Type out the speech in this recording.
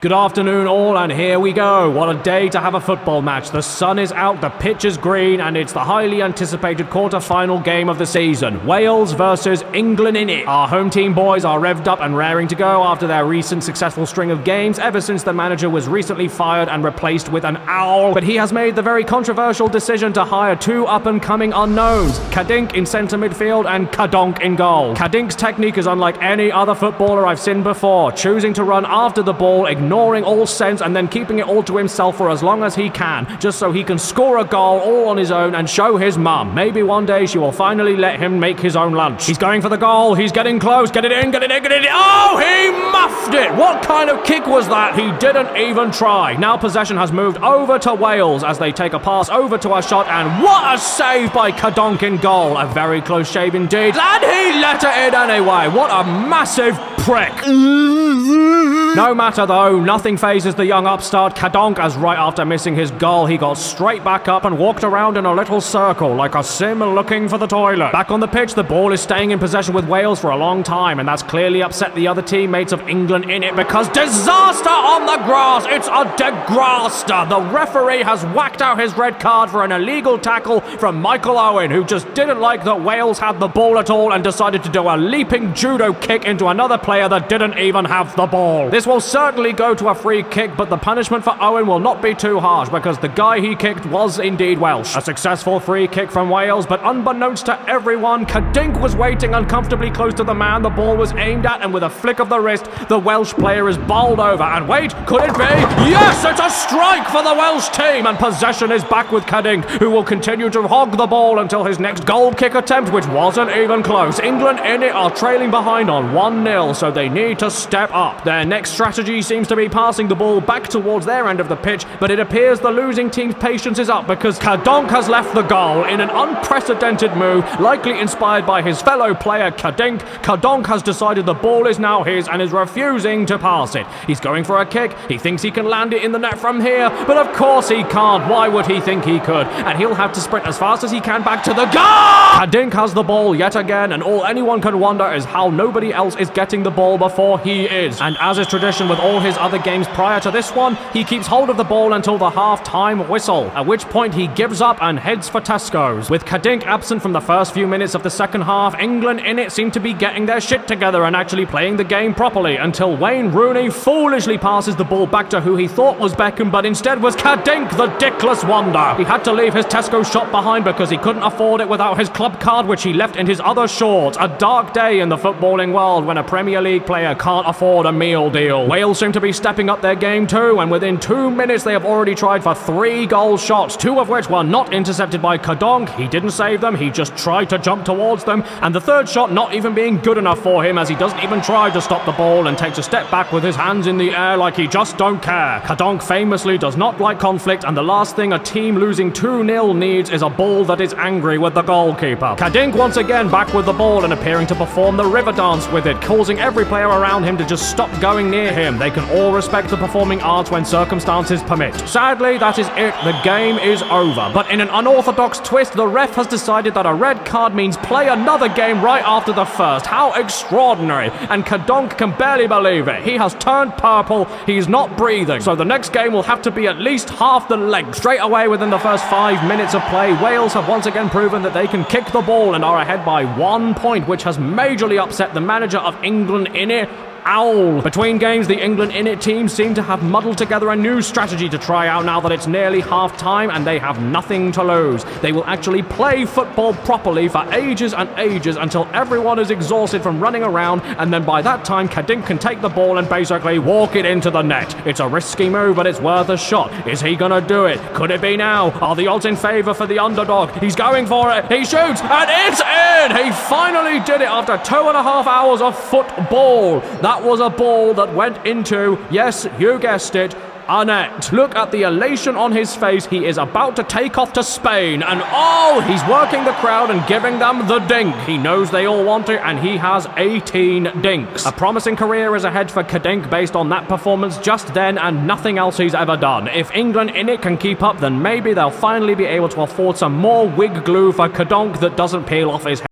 Good afternoon all, and here we go. What a day to have a football match. The sun is out, the pitch is green, and it's the highly anticipated quarter-final game of the season. Wales versus England in it. Our home team boys are revved up and raring to go after their recent successful string of games ever since the manager was recently fired and replaced with an owl. But he has made the very controversial decision to hire two up-and-coming unknowns, Cadink in centre midfield and Cadonk in goal. Cadink's technique is unlike any other footballer I've seen before, choosing to run after the ball, ignoring all sense and then keeping it all to himself for as long as he can, just so he can score a goal all on his own and show his mum. Maybe one day she will finally let him make his own lunch. He's going for the goal, he's getting close, get it in, get it in, get it in. Oh, he muffed it! What kind of kick was that? He didn't even try. Now possession has moved over to Wales as they take a pass over to a shot, and what a save by Cadonk in goal. A very close shave indeed, and he let it in anyway. What a massive prick. No matter though, nothing phases the young upstart Cadonk, as right after missing his goal, he got straight back up and walked around in a little circle like a sim looking for the toilet. Back on the pitch, the ball is staying in possession with Wales for a long time, and that's clearly upset the other teammates of England in it, because disaster on the grass! It's a degraster! The referee has whacked out his red card for an illegal tackle from Michael Owen, who just didn't like that Wales had the ball at all and decided to do a leaping judo kick into another player that didn't even have the ball. This will certainly go to a free kick, but the punishment for Owen will not be too harsh because the guy he kicked was indeed Welsh. A successful free kick from Wales, but unbeknownst to everyone, Cadink was waiting uncomfortably close to the man the ball was aimed at, and with a flick of the wrist, the Welsh player is bowled over. And wait, could it be? Yes, it's a strike for the Welsh team, and possession is back with Cadink, who will continue to hog the ball until his next goal kick attempt, which wasn't even close. England in it are trailing behind on 1-0, so they need to step up. Their next strategy seems to be passing the ball back towards their end of the pitch, but it appears the losing team's patience is up because Cadonk has left the goal in an unprecedented move, likely inspired by his fellow player Cadink. Cadonk has decided the ball is now his and is refusing to pass it. He's going for a kick. He thinks he can land it in the net from here, but of course he can't. Why would he think he could? And he'll have to sprint as fast as he can back to the goal! Cadink has the ball yet again, and all anyone can wonder is how nobody else is getting the ball before he is. And as is tradition with all his other games prior to this one, he keeps hold of the ball until the half-time whistle, at which point he gives up and heads for Tesco's. With Cadink absent from the first few minutes of the second half, England in it seem to be getting their shit together and actually playing the game properly, until Wayne Rooney foolishly passes the ball back to who he thought was Beckham, but instead was Cadink, the dickless wonder. He had to leave his Tesco shop behind because he couldn't afford it without his club card, which he left in his other shorts. A dark day in the footballing world when a Premier League player can't afford a meal deal. Wales seem to be stepping up their game too, and within 2 minutes they have already tried for 3 goal shots, 2 of which were not intercepted by Cadonk. He didn't save them, he just tried to jump towards them, and the third shot not even being good enough for him, as he doesn't even try to stop the ball and takes a step back with his hands in the air like he just don't care. Cadonk famously does not like conflict, and the last thing a team losing 2-0 needs is a ball that is angry with the goalkeeper. Cadink once again back with the ball and appearing to perform the river dance with it, causing every player around him to just stop going near him. They can all respect the performing arts when circumstances permit. Sadly, that is it. The game is over. But in an unorthodox twist, the ref has decided that a red card means play another game right after the first. How extraordinary. And Cadonk can barely believe it. He has turned purple. He's not breathing. So the next game will have to be at least half the length. Straight away within the first 5 minutes of play, Wales have once again proven that they can kick the ball and are ahead by 1 point, which has majorly upset the manager of England in it, Owl. Between games, the England in it team seem to have muddled together a new strategy to try out now that it's nearly half-time and they have nothing to lose. They will actually play football properly for ages and ages until everyone is exhausted from running around, and then by that time Cadink can take the ball and basically walk it into the net. It's a risky move, but it's worth a shot. Is he gonna do it? Could it be now? Are the odds in favour for the underdog? He's going for it. He shoots, and it's in! He finally did it after 2.5 hours of football. That was a ball that went into, yes, you guessed it, a net. Look at the elation on his face. He is about to take off to Spain, and oh, he's working the crowd and giving them the dink. He knows they all want it, and he has 18 dinks. A promising career is ahead for Cadink based on that performance just then and nothing else he's ever done. If England in it can keep up, then maybe they'll finally be able to afford some more wig glue for Cadonk that doesn't peel off his head.